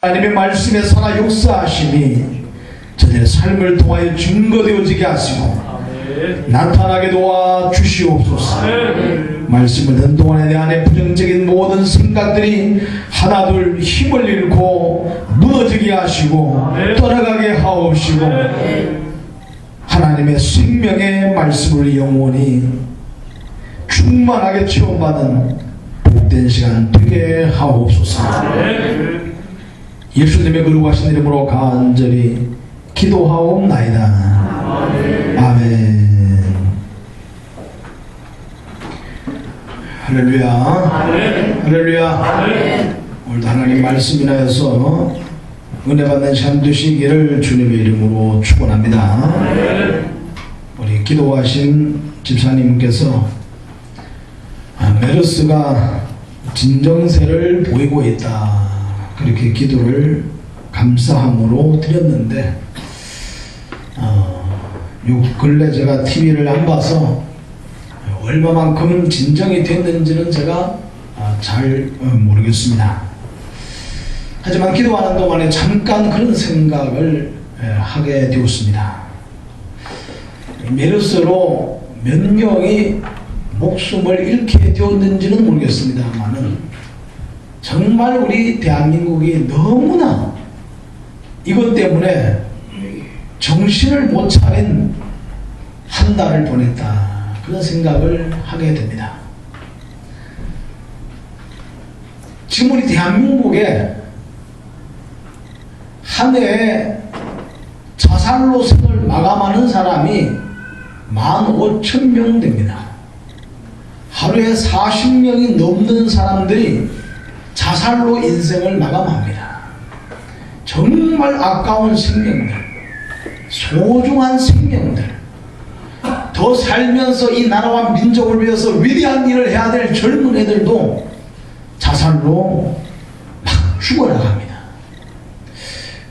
하나님의 말씀에 살아 역사하심이 저들의 삶을 통하여 증거되어지게 하시고 나타나게 도와 주시옵소서. 말씀을 듣는 동안에 내 안에 부정적인 모든 생각들이 하나둘 힘을 잃고 무너지게 하시고 떠나가게 하옵시고 하나님의 생명의 말씀을 영원히 충만하게 체험받은 복된 시간 되게 하옵소서. 예수님의 거룩하신 이름으로 간절히 기도하옵나이다. 아멘. 할렐루야. 할렐루야. 오늘도 하나님 말씀 인하여서 은혜 받는 시간 되시기를 주님의 이름으로 축원합니다. 우리 기도하신 집사님께서 메르스가 진정세를 보이고 있다, 그렇게 기도를 감사함으로 드렸는데 요 근래 제가 TV를 안 봐서 얼마만큼 진정이 됐는지는 제가 잘 모르겠습니다. 하지만 기도하는 동안에 잠깐 그런 생각을 하게 되었습니다. 메르스로 몇 명이 목숨을 잃게 되었는지는 모르겠습니다만은 정말 우리 대한민국이 너무나 이것 때문에 정신을 못 차린 한 달을 보냈다, 그런 생각을 하게 됩니다. 지금 우리 대한민국에 한 해에 자살로 생을 마감하는 사람이 15,000명 됩니다. 하루에 40명이 넘는 사람들이 자살로 인생을 마감합니다. 정말 아까운 생명들, 소중한 생명들, 더 살면서 이 나라와 민족을 위해서 위대한 일을 해야 될 젊은 애들도 자살로 막 죽어나갑니다.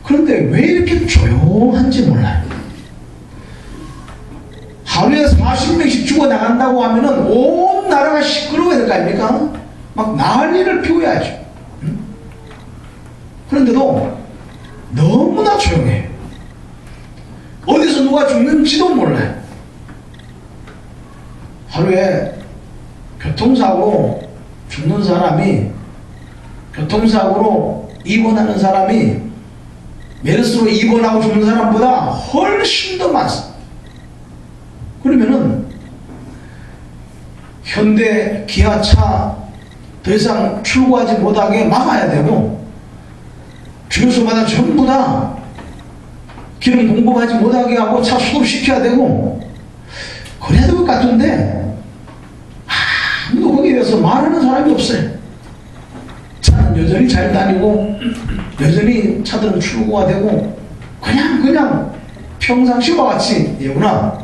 그런데 왜 이렇게 조용한지 몰라요. 하루에 40명씩 죽어나간다고 하면은 온 나라가 시끄러워야 될 거 아닙니까? 막 난리를 피워야죠. 그런데도 너무나 조용해요. 어디서 누가 죽는지도 몰라요. 하루에 교통사고로 죽는 사람이, 교통사고로 입원하는 사람이 메르스로 입원하고 죽는 사람보다 훨씬 더 많습니다. 그러면은 현대 기아차 더 이상 출고하지 못하게 막아야 되고, 주유소마다 전부 다 기름 공급하지 못하게 하고 차 수급시켜야 되고 그래야 될 것 같은데 아무도 거기에 대해서 말하는 사람이 없어요. 차는 여전히 잘 다니고 여전히 차들은 출고가 되고 그냥 평상시와 같이 예구나,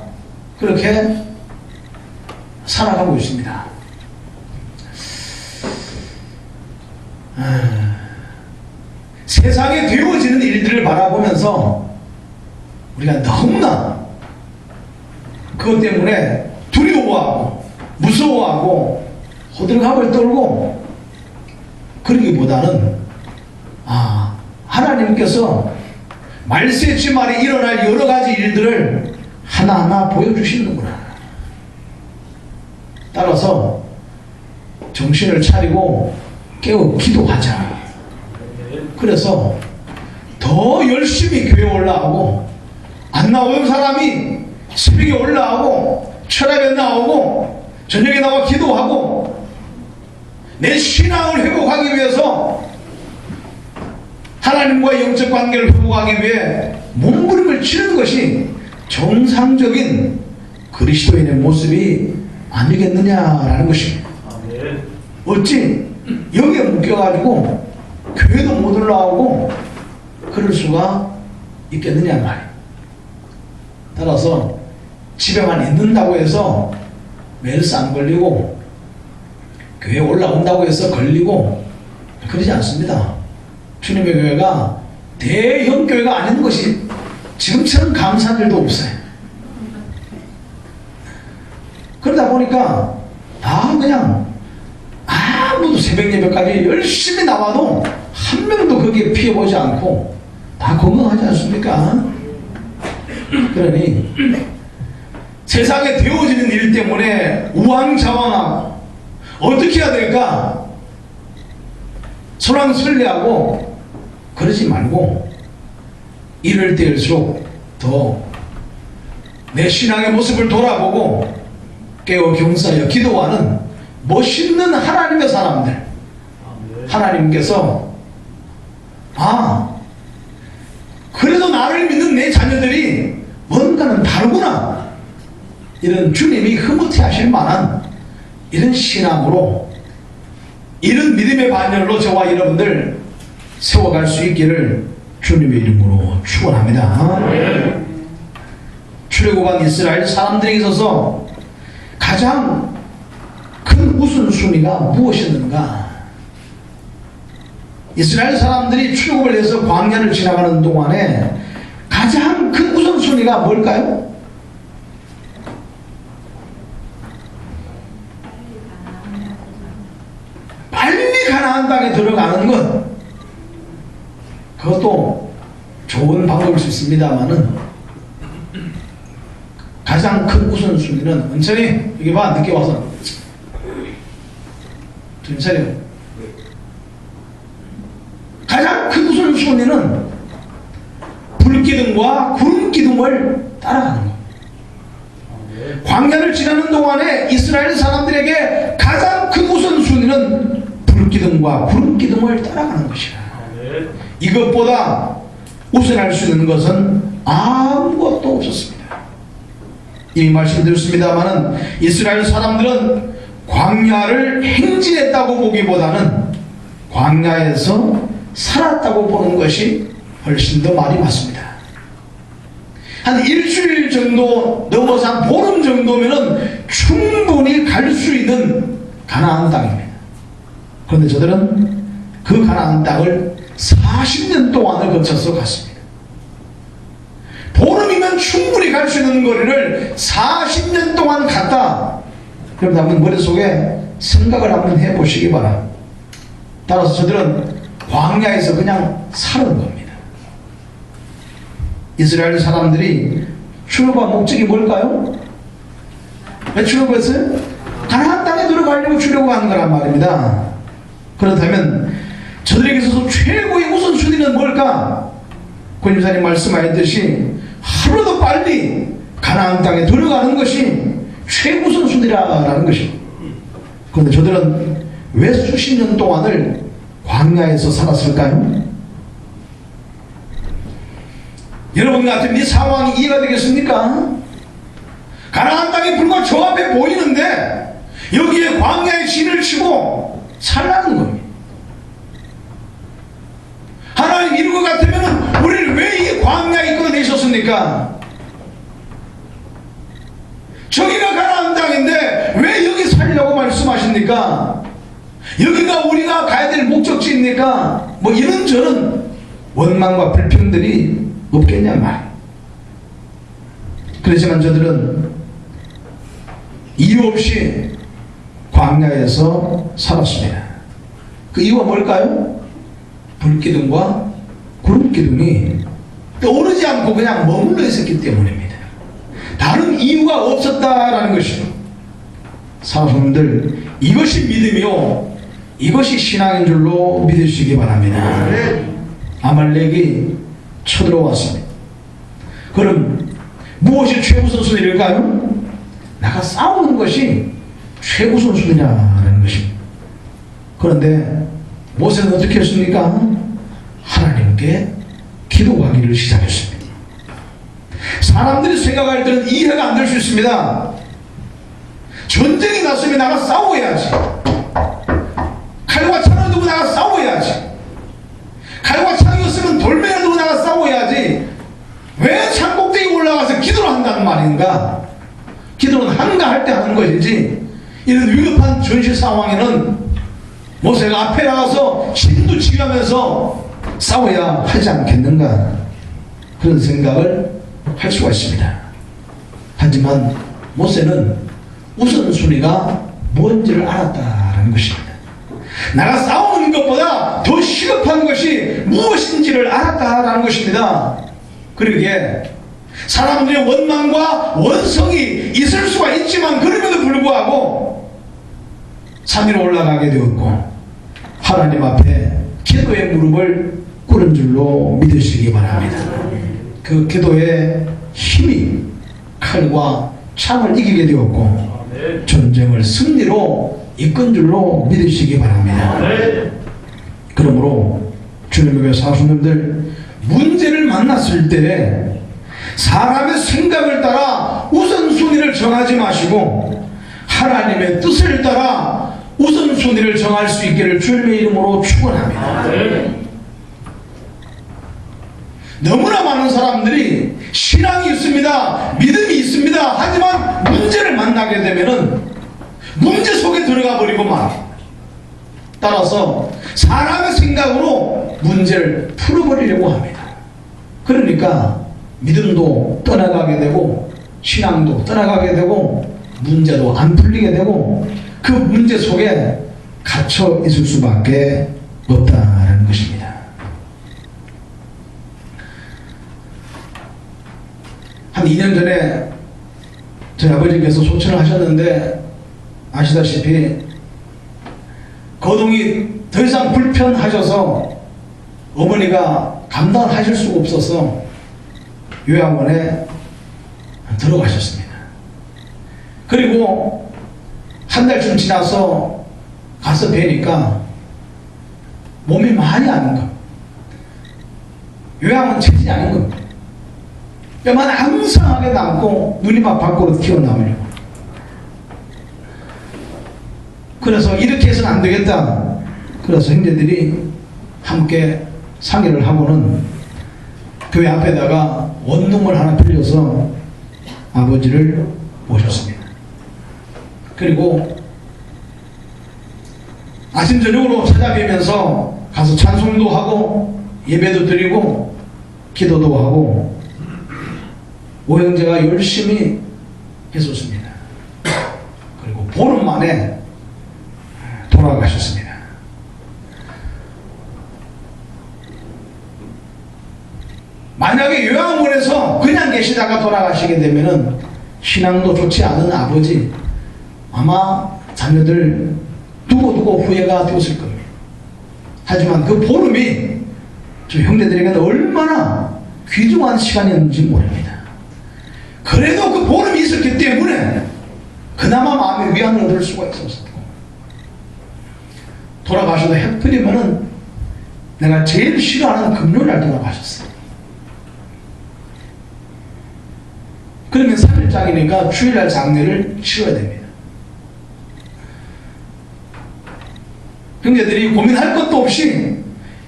그렇게 살아가고 있습니다. 세상에 되어지는 일들을 바라보면서 우리가 너무나 그것 때문에 두려워하고 무서워하고 호들갑을 떨고 그러기보다는 하나님께서 말세지 말에 일어날 여러 가지 일들을 하나하나 보여주시는구나. 따라서 정신을 차리고 깨어 기도하자. 그래서 더 열심히 교회 올라가고, 안 나오는 사람이 새벽에 올라가고 철학에 나오고 저녁에 나와 기도하고 내 신앙을 회복하기 위해서, 하나님과의 영적 관계를 회복하기 위해 몸부림을 치는 것이 정상적인 그리스도인의 모습이 아니겠느냐라는 것입니다. 어찌 여기에 묶여가지고 교회도 못 올라오고 그럴 수가 있겠느냐 말이에요. 따라서 집에만 있는다고 해서 메르스 안 걸리고 교회에 올라온다고 해서 걸리고 그러지 않습니다. 주님의 교회가 대형 교회가 아닌 것이 지금처럼 감사한 일도 없어요. 그러다 보니까 그냥 아무도 새벽 예배까지 열심히 나와도 한 명도 거기에 피해보지 않고 다 건강하지 않습니까? 그러니 세상에 되어지는 일 때문에 우왕좌왕하고 어떻게 해야 될까? 설왕설래하고 그러지 말고 이럴 때일수록 더 내 신앙의 모습을 돌아보고 깨어 경사하여 기도하는 멋있는 하나님의 사람들, 하나님께서 그래도 나를 믿는 내 자녀들이 뭔가는 다르구나, 이런 주님이 흐뭇해 하실 만한 이런 신앙으로, 이런 믿음의 반열로 저와 여러분들 세워갈 수 있기를 주님의 이름으로 축원합니다. 출애굽한 이스라엘 사람들에게 있어서 가장 큰 우선순위가 무엇이었는가? 이스라엘 사람들이 출애굽을 해서 광야를 지나가는 동안에 가장 큰 우선순위가 뭘까요? 빨리 가나안 땅에 들어가는 것. 그것도 좋은 방법일 수 있습니다만은 가장 큰 우선순위는, 은철이 여기 봐, 늦게 와서 은철이, 가장 큰 우선순위는 불기둥과 구름기둥을 따라가는 것. 광야를 지나는 동안에 이스라엘 사람들에게 가장 큰 우선순위는 불기둥과 구름기둥을 따라가는 것이다. 이것보다 우선할 수 있는 것은 아무것도 없었습니다. 이미 말씀드렸습니다마는 이스라엘 사람들은 광야를 행진했다고 보기보다는 광야에서 살았다고 보는 것이 훨씬 더 말이 맞습니다. 한 일주일 정도 넘어서 한 보름 정도면은 충분히 갈 수 있는 가나안 땅입니다. 그런데 저들은 그 가나안 땅을 40년 동안을 거쳐서 갔습니다. 보름이면 충분히 갈 수 있는 거리를 40년 동안 갔다. 그럼 한번 머릿속에 생각을 한번 해보시기 바랍니다. 따라서 저들은 광야에서 그냥 사는 겁니다. 이스라엘 사람들이 출애굽한 목적이 뭘까요? 왜 출애굽했어요? 가나안 땅에 들어가려고 출애굽한 거란 말입니다. 그렇다면 저들에게 있어서 최고의 우선순위는 뭘까? 권임사님 말씀하셨듯이 하루도 빨리 가나안 땅에 들어가는 것이 최우선순위라는 것입니다. 그런데 저들은 왜 수십 년 동안을 광야에서 살았을까요? 여러분 같은 이 상황이 이해가 되겠습니까? 가나안 땅이 불과 저 앞에 보이는데 여기에 광야의 진을 치고 살라는 겁니다. 하나님 이런 것 같으면 우리를 왜 이 광야에 끌어내셨습니까? 저기가 가나안 땅인데 왜 여기 살려고 말씀하십니까? 여기가 우리가 가야 될 목적지입니까? 뭐 이런저런 원망과 불평들이 없겠냐 말. 그렇지만 저들은 이유 없이 광야에서 살았습니다. 그 이유가 뭘까요? 불기둥과 구름기둥이 떠오르지 않고 그냥 머물러 있었기 때문입니다. 다른 이유가 없었다라는 것입니다. 사랑하는 이것이 믿음이요, 이것이 신앙인 줄로 믿으시기 바랍니다. 아말렉이 쳐들어왔습니다. 그럼 무엇이 최우선순위일까요? 나가 싸우는 것이 최우선순위라는 것입니다. 그런데 모세는 어떻게 했습니까? 하나님께 기도하기를 시작했습니다. 사람들이 생각할 때는 이해가 안 될 수 있습니다. 전쟁이 났으면 나가 싸워야지. 칼과 창을 두고 나가 싸워야지. 칼과 창이었으면 돌멩이를 두고 나가 싸워야지. 왜 산꼭대기 올라가서 기도를 한다는 말인가? 기도는 한가할 때 하는 것이지, 이런 위급한 전시 상황에는 모세가 앞에 나가서 진도 지휘하면서 싸워야 하지 않겠는가, 그런 생각을 할 수가 있습니다. 하지만 모세는 우선순위가 뭔지를 알았다는 것입니다. 나가 싸우는 것보다 더 시급한 것이 무엇인지를 알았다라는 것입니다. 그러기에 사람들의 원망과 원성이 있을 수가 있지만 그럼에도 불구하고 산 위로 올라가게 되었고 하나님 앞에 기도의 무릎을 꿇은 줄로 믿으시기 바랍니다. 그 기도의 힘이 칼과 창을 이기게 되었고 전쟁을 승리로 이끈 줄로 믿으시기 바랍니다. 그러므로 주님의 사수님들, 문제를 만났을 때 사람의 생각을 따라 우선순위를 정하지 마시고 하나님의 뜻을 따라 우선순위를 정할 수 있기를 주님의 이름으로 축원합니다. 너무나 많은 사람들이 신앙이 있습니다, 믿음이 있습니다, 하지만 문제를 만나게 되면은 문제 속에 들어가 버리고 말, 따라서 사람의 생각으로 문제를 풀어버리려고 합니다. 그러니까 믿음도 떠나가게 되고 신앙도 떠나가게 되고 문제도 안 풀리게 되고 그 문제 속에 갇혀 있을 수밖에 없다는 것입니다. 한 2년 전에 저희 아버지께서 소천을 하셨는데 아시다시피 거동이 더 이상 불편하셔서 어머니가 감당하실 수가 없어서 요양원에 들어가셨습니다. 그리고 한 달쯤 지나서 가서 뵈니까 몸이 많이 아픈 것, 요양원 체질이 아닌 겁니다. 뼈만 항상하게 남고 눈이 막 밖으로 튀어나오려고. 그래서 이렇게 해서는 안 되겠다. 그래서 형제들이 함께 상의를 하고는 교회 앞에다가 원룸을 하나 빌려서 아버지를 모셨습니다. 그리고 아침 저녁으로 찾아뵈면서 가서 찬송도 하고 예배도 드리고 기도도 하고 오형제가 열심히 했었습니다. 그리고 보름 만에 돌아가셨습니다. 만약에 요양원에서 그냥 계시다가 돌아가시게 되면은 신앙도 좋지 않은 아버지, 아마 자녀들 두고두고 후회가 되었을 겁니다. 하지만 그 보름이 저 형제들에게는 얼마나 귀중한 시간이었는지 모릅니다. 그래도 그 보름이 있었기 때문에 그나마 마음의 위안을 얻을 수가 있었고, 돌아가셔도 해프리면은 내가 제일 싫어하는 금요일날 돌아가셨어요. 그러면 3일장이니까 주일날 장례를 치러야 됩니다. 형제들이 고민할 것도 없이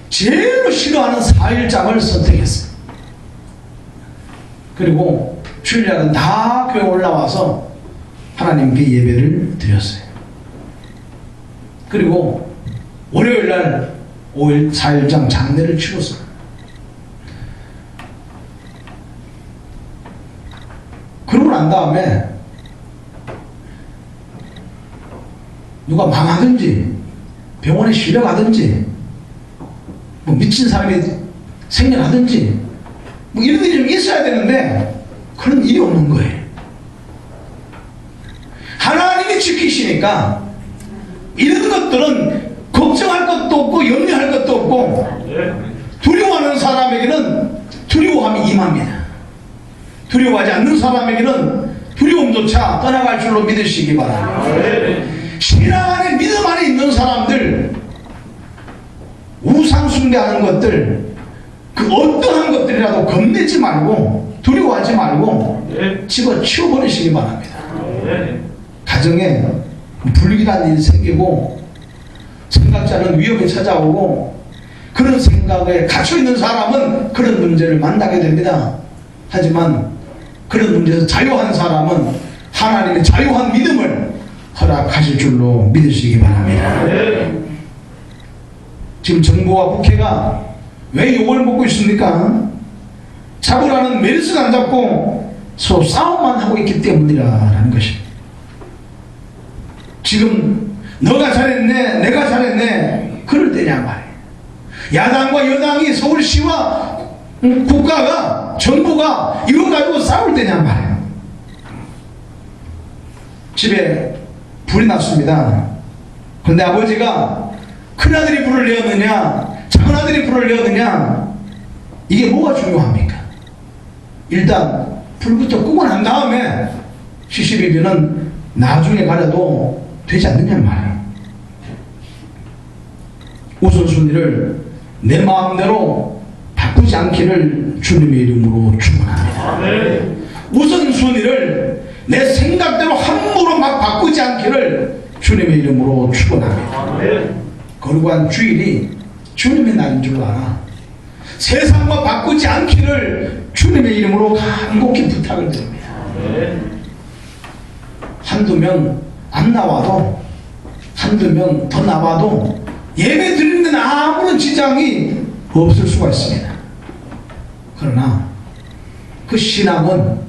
제일로 싫어하는 4일장을 선택했어요. 그리고 주일날은 다 교회 올라와서 하나님께 예배를 드렸어요. 그리고 월요일날 5일 4일장 장례를 치렀어요. 그러고 난 다음에 누가 망하든지 병원에 실려가든지 뭐 미친 사람이 생겨나든지 뭐 이런 일이 좀 있어야 되는데 그런 일이 없는 거예요. 하나님이 지키시니까 이런 것들은 걱정할 것도 없고 염려할 것도 없고, 두려워하는 사람에게는 두려워함이 임합니다. 두려워하지 않는 사람에게는 두려움조차 떠나갈 줄로 믿으시기 바랍니다. 신앙 안에 믿음 안에 있는 사람들, 우상 숭배하는 것들, 그 어떠한 것들이라도 겁내지 말고 두려워하지 말고 집어치워버리시기 바랍니다. 가정에 불길한 일이 생기고 생각지 않은 위험이 찾아오고 그런 생각에 갇혀있는 사람은 그런 문제를 만나게 됩니다. 하지만 그런 문제에서 자유한 사람은 하나님의 자유한 믿음을 허락하실 줄로 믿으시기 바랍니다. 지금 정부와 국회가 왜 욕을 먹고 있습니까? 잡으라는 메리스를 안 잡고 서로 싸움만 하고 있기 때문이라는 것입니다. 지금 너가 잘했네, 내가 잘했네, 그럴 때냐 말이에요. 야당과 여당이 서울시와 국가가 정부가 이거 가지고 싸울 때냐 말이에요. 집에 불이 났습니다. 그런데 아버지가 큰아들이 불을 내었느냐 작은아들이 불을 내었느냐 이게 뭐가 중요합니까? 일단 불부터 끄고 난 다음에 시시비비는 나중에 가려도 되지 않느냐 말이에요. 우선순위를 내 마음대로 바꾸지 않기를 주님의 이름으로 축원합니다. 우선순위를 내 생각대로 함부로 막 바꾸지 않기를 주님의 이름으로 축원합니다. 거룩한 주일이 주님의 날인 줄 알아. 세상과 바꾸지 않기를 주님의 이름으로 간곡히 부탁을 드립니다. 한두 명 안 나와도 한두 명 더 나와도 예배 드리는 데는 아무런 지장이 없을 수가 있습니다. 그러나 그 신앙은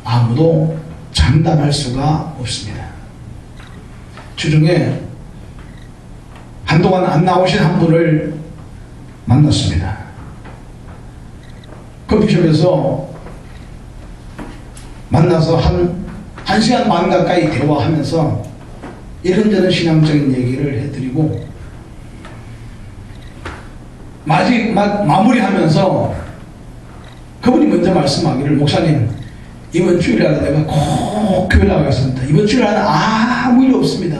아무도 장담할 수가 없습니다. 주중에 한동안 안 나오신 한 분을 만났습니다. 커피숍에서 만나서 한 시간 반 가까이 대화하면서 이런저런 신앙적인 얘기를 해드리고 마무리하면서 그분이 먼저 말씀하기를 목사님 이번 주일에 내가 꼭 교회 나가겠습니다. 이번 주일에는 아무 일 없습니다.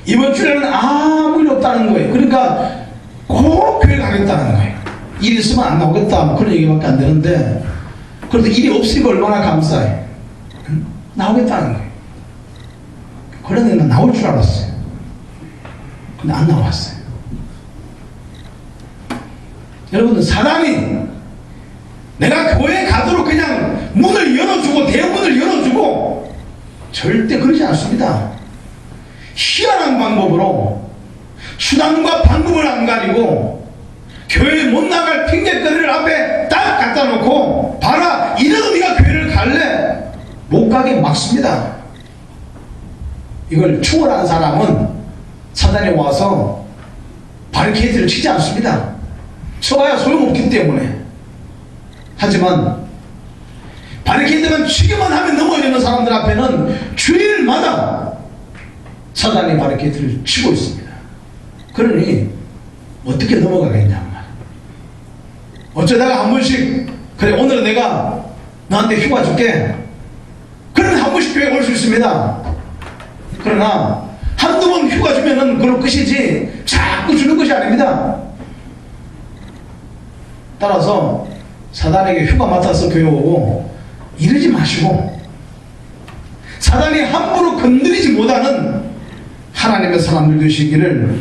이번 주일에는 아무 일 없다는 거예요. 그러니까 꼭 교회 가겠다는 거예요. 일 있으면 안 나오겠다 뭐 그런 얘기밖에 안 되는데 그래도 일이 없으니까 얼마나 감사해. 나오겠다는 거예요. 그런데 난 나올 줄 알았어요. 근데 안 나왔어요. 여러분들 사람이 내가 교회에 가도록 그냥 문을 열어주고 대문을 열어주고 절대 그러지 않습니다. 희한한 방법으로 수단과 방법을 안 가리고 교회에 못 나갈 핑계거리를 앞에 딱 갖다 놓고 봐라 이래도 네가 교회를 갈래? 못 가게 막습니다. 이걸 추월한 사람은 사단이 와서 바리케이트를 치지 않습니다. 쳐봐야 소용없기 때문에. 하지만 바리케이트만 치기만 하면 넘어지는 사람들 앞에는 주일마다 사단이 바리케이트를 치고 있습니다. 그러니 어떻게 넘어가겠냐 말이야. 어쩌다가 한 번씩 그래 오늘은 내가 너한테 휴가 줄게. 그러면 한 번씩 교회 올 수 있습니다. 그러나 한두 번 휴가 주면은 그걸로 끝이지 자꾸 주는 것이 아닙니다. 따라서 사단에게 휴가 맡아서 교회 오고 이러지 마시고 사단이 함부로 건드리지 못하는 하나님의 사람들 되시기를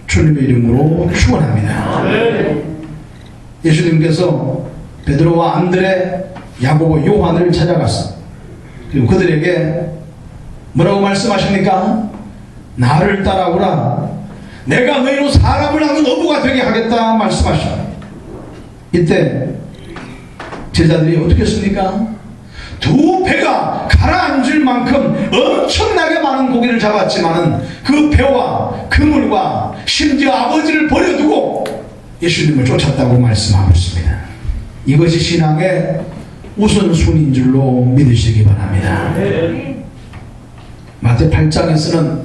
주님의 이름으로 축원합니다. 예수님께서 베드로와 안드레, 야고보, 요한을 찾아갔어. 그리고 그들에게 뭐라고 말씀하십니까? 나를 따라오라. 내가 너희로 사람을 하는 어부가 되게 하겠다 말씀하시오. 이때 제자들이 어떻게 했습니까? 두 배가 가라앉을 만큼 엄청나게 많은 고기를 잡았지만은 그 배와 그물과 심지어 아버지를 버려두고 예수님을 쫓았다고 말씀하고 있습니다. 이것이 신앙의 우선순위인 줄로 믿으시기 바랍니다. 마태 8장에서는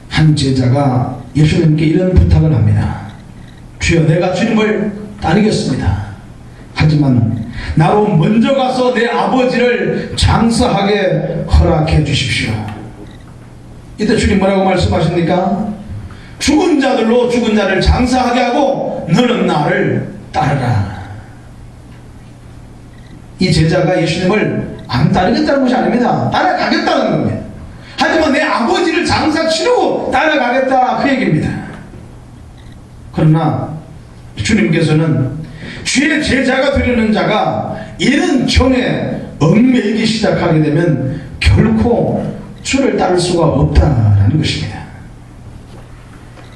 한 제자가 예수님께 이런 부탁을 합니다. 주여 내가 주님을 따르겠습니다. 하지만 나로 먼저 가서 내 아버지를 장사하게 허락해 주십시오. 이때 주님 뭐라고 말씀하십니까? 죽은 자들로 죽은 자를 장사하게 하고 너는 나를 따르라. 이 제자가 예수님을 안 따르겠다는 것이 아닙니다. 따라가겠다는 겁니다. 하지만 내 아버지를 장사 치르고 따라가겠다 그 얘기입니다. 그러나 주님께서는 주의 제자가 되려는 자가 이런 정에 얽매이기 시작하게 되면 결코 주를 따를 수가 없다라는 것입니다.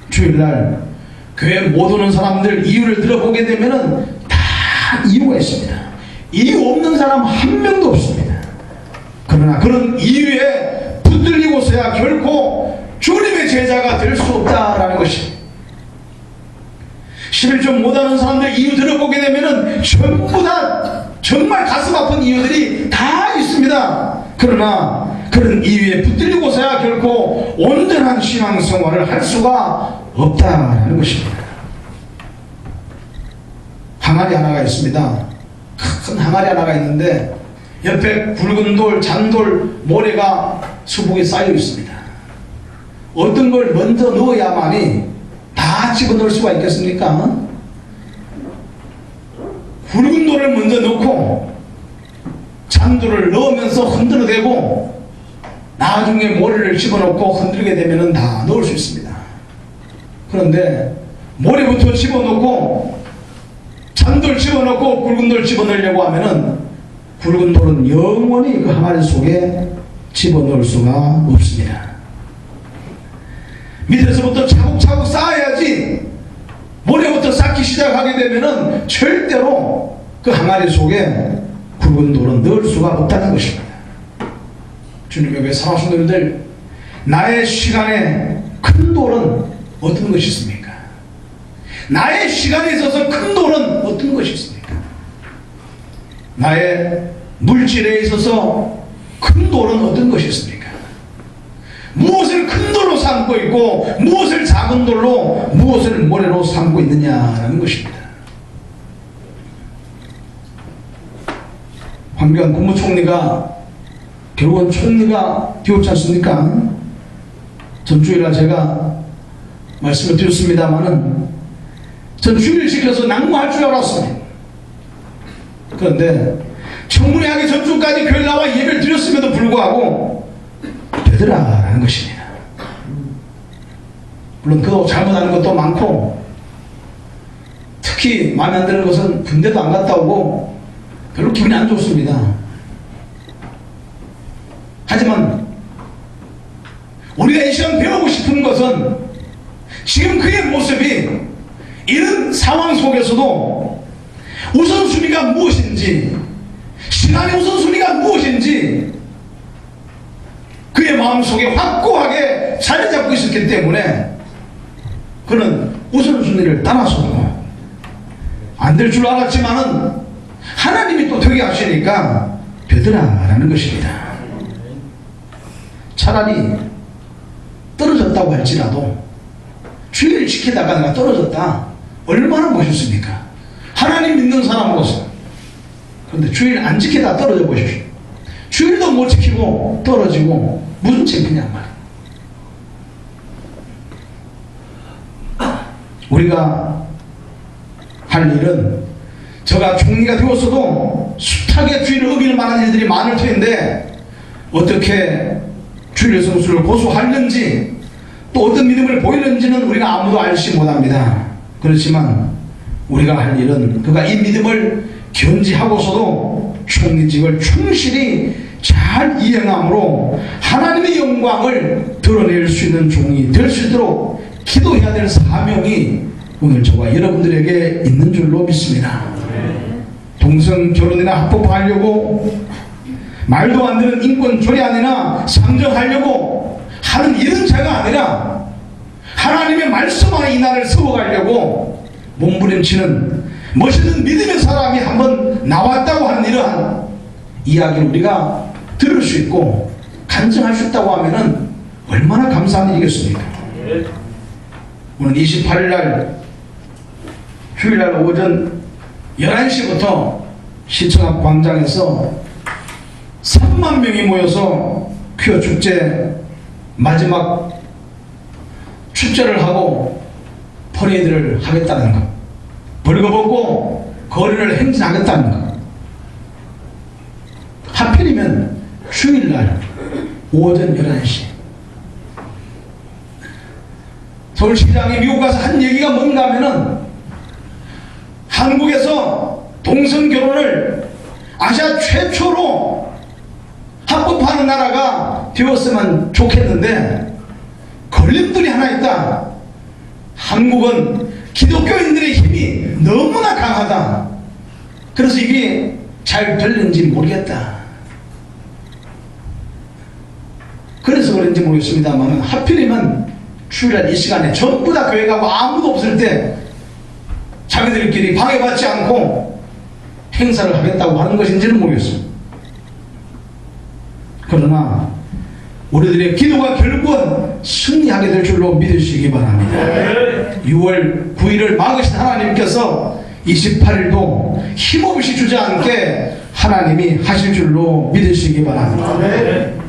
주일날 교회 못 오는 사람들 이유를 들어보게 되면 다 이유가 있습니다. 이유 없는 사람 한 명도 없습니다. 그러나 그런 이유에 붙들리고서야 결코 주님의 제자가 될 수 없다라는 것이 11조 못하는 사람들 이유 들어보게 되면은 전부 다 정말 가슴 아픈 이유들이 다 있습니다. 그러나 그런 이유에 붙들리고서야 결코 온전한 신앙생활을 할 수가 없다는 것입니다. 항아리 하나가 있습니다. 큰 항아리 하나가 있는데 옆에 굵은 돌, 잔돌, 모래가 수북에 쌓여 있습니다. 어떤 걸 먼저 넣어야만이 다 집어넣을 수가 있겠습니까? 굵은 돌을 먼저 넣고 잔돌을 넣으면서 흔들어대고 나중에 모래를 집어넣고 흔들게 되면 다 넣을 수 있습니다. 그런데 모래부터 집어넣고 잔돌 집어넣고 굵은 돌 집어넣으려고 하면은 굵은 돌은 영원히 그 항아리 속에 집어넣을 수가 없습니다. 밑에서부터 차곡차곡 쌓아야지 모래부터 쌓기 시작하게 되면은 절대로 그 항아리 속에 굵은 돌은 넣을 수가 없다는 것입니다. 주님의 교회 사랑하는 분들, 나의 시간에 큰 돌은 어떤 것이 있습니까? 나의 시간에 있어서 큰 돌은 어떤 것이 있습니까? 나의 물질에 있어서 큰 돌은 어떤 것이 있습니까? 무엇을 큰 돌로 삼고 있고 무엇을 작은 돌로 무엇을 모래로 삼고 있느냐라는 것입니다. 황교안 국무총리가 결국은 총리가 되었지 않습니까? 전주일날 제가 말씀을 드렸습니다마는 전 주의를 지켜서 낭만할 줄 알았습니다. 그런데 청문회하기 전주까지 교회 나와 예배를 드렸음에도 불구하고 되더라라는 것입니다. 물론 그도 잘못하는 것도 많고 특히 마음에 안 드는 것은 군대도 안 갔다 오고 별로 기분이 안 좋습니다. 하지만 우리가 이 시간 배우고 싶은 것은 지금 그의 모습이 이런 상황 속에서도 우선순위가 무엇인지, 시간의 우선순위가 무엇인지 그의 마음속에 확고하게 자리 잡고 있었기 때문에 그는 우선순위를 따라서도 안 될 줄 알았지만은 하나님이 또 되게 하시니까 되더라라는 것입니다. 차라리 떨어졌다고 할지라도 주의를 지키다가 내가 떨어졌다, 얼마나 멋있습니까? 하나님 믿는 사람으로서. 그런데 주의를 안 지키다 떨어져 보십시오. 주의도 못 지키고 떨어지고 무슨 창피냐 말이에요. 우리가 할 일은 저가 총리가 되었어도 숱하게 주의를 어길 만한 일들이 많을 텐데 어떻게 주일의 성수를 고수하는지 또 어떤 믿음을 보이는지는 우리가 아무도 알지 못합니다. 그렇지만 우리가 할 일은 그가 이 믿음을 견지하고서도 총리직을 충실히 잘 이행함으로 하나님의 영광을 드러낼 수 있는 종이 될 수 있도록 기도해야 될 사명이 오늘 저와 여러분들에게 있는 줄로 믿습니다. 동성 결혼이나 합법화하려고 말도 안 되는 인권 조례안이나 상정하려고 하는 이런 자가 아니라 하나님의 말씀 안에 이 나라를 세워가려고 몸부림치는 멋있는 믿음의 사람이 한번 나왔다고 하는 이러한 이야기를 우리가 들을 수 있고 간증할 수 있다고 하면은 얼마나 감사한 일이겠습니까? 오늘 28일 날 주일날 오전 11시부터 시청 앞 광장에서 3만 명이 모여서 퀴어 축제 마지막 축제를 하고 퍼레이드를 하겠다는 것, 벌거벗고 거리를 행진하겠다는 것. 하필이면 주일날 오전 11시 서울시장이 미국 가서 한 얘기가 뭔가 하면은 한국에서 동성결혼을 아시아 최초로 합법화하는 나라가 되었으면 좋겠는데 걸림돌이 하나 있다. 한국은 기독교인들의 힘이 너무나 강하다. 그래서 이게 잘 될는지 모르겠다. 그래서 그런지 모르겠습니다만 하필이면 주일날 이 시간에 전부 다 교회 가고 아무도 없을 때 자기들끼리 방해받지 않고 행사를 하겠다고 하는 것인지는 모르겠습니다. 그러나 우리들의 기도가 결국은 승리하게 될 줄로 믿으시기 바랍니다. 6월 9일을 막으신 하나님께서 28일도 힘없이 주저앉게 하나님이 하실 줄로 믿으시기 바랍니다.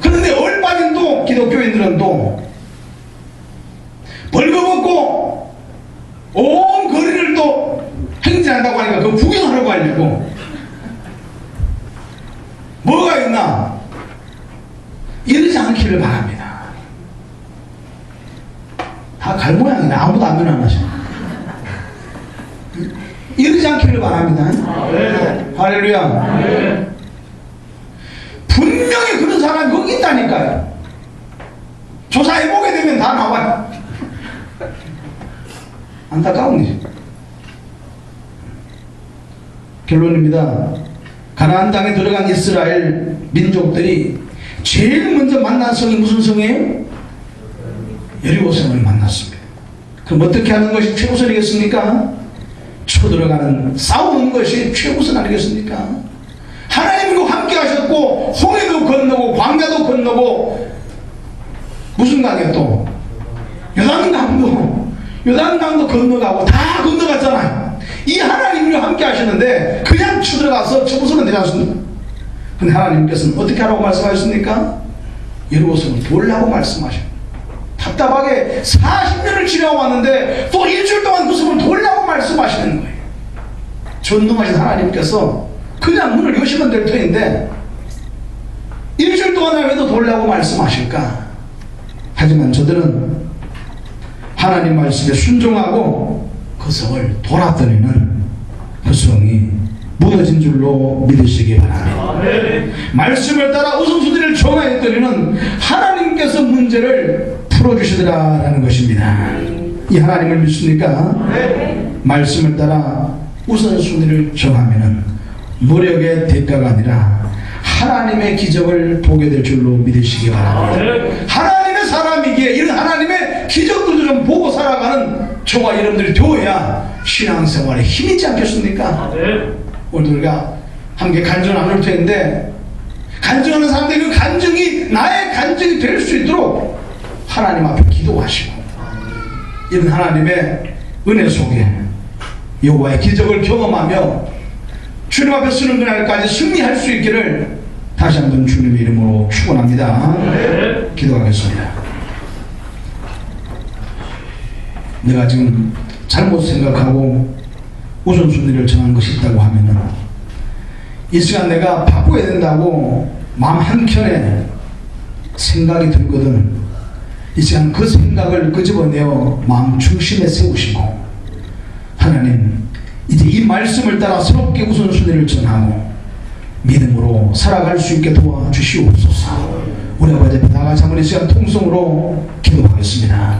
그런데 얼마나 또 기독교인들은 또 벌거벗고 온 거리를 또 행진한다고 하니까 그 구경하려고 하려고 뭐가 있나 이러지 않기를 바랍니다. 다 갈 모양이네. 아무도 안 변하셔. 이러지 않기를 바랍니다. 할렐루야. 분명히 그런 사람이 거기 있다니까요. 조사해보게 되면 다 나와요. 안타까운 일. 결론입니다. 가나안 땅에 들어간 이스라엘 민족들이 제일 먼저 만난 성이 무슨 성이에요? 여리고 성을 만났습니다. 그럼 어떻게 하는 것이 최우선이겠습니까? 쳐들어가는 싸우는 것이 최우선 아니겠습니까? 하나님과 함께 하셨고 홍해도 건너고 광야도 건너고 무슨 강에 또 요단강도 건너가고 다 건너갔잖아요. 이 하나님과 함께 하시는데 그냥 쳐들어가서 쳐부수면 되지 않습니까? 근데 하나님께서는 어떻게 하라고 말씀하셨습니까? 여리고성을 돌라고 말씀하셔요. 답답하게 40년을 지나고 왔는데 또 일주일 동안 그 성을 돌라고 말씀하시는 거예요. 전능하신 하나님께서 그냥 문을 여시면 될 터인데 일주일 동안 왜 또 돌라고 말씀하실까? 하지만 저들은 하나님 말씀에 순종하고 그 성을 돌았더니는 그 성이 무너진 줄로 믿으시기 바랍니다. 말씀을 따라 우선순위를 정하였더니는 하나님께서 문제를 풀어주시더라라는 것입니다. 이 하나님을 믿습니까? 말씀을 따라 우선순위를 정하면은 노력의 대가가 아니라 하나님의 기적을 보게 될 줄로 믿으시기 바랍니다. 하나님의 사람이기에 이런 하나님의 기적들도 좀 보고 살아가는 저와 여러분들이 되어야 신앙생활에 힘이 있지 않겠습니까? 오늘 우리가 함께 간증을 나눌 텐데 간증하는 사람들이 그 간증이 나의 간증이 될 수 있도록 하나님 앞에 기도하시고 이런 하나님의 은혜 속에 여호와의 기적을 경험하며 주님 앞에 서는 그날까지 승리할 수 있기를 다시 한번 주님의 이름으로 축원합니다. 기도하겠습니다. 내가 지금 잘못 생각하고 우선순위를 정한 것이 있다고 하면은 이 시간 내가 바꿔야 된다고 마음 한켠에 생각이 들거든. 이 시간 그 생각을 끄집어내어 마음 중심에 세우시고 하나님 이제 이 말씀을 따라 새롭게 우선순위를 정하고 믿음으로 살아갈 수 있게 도와주시옵소서. 우리 아버지 다 같이 한번 이 시간 통성으로 기도하겠습니다.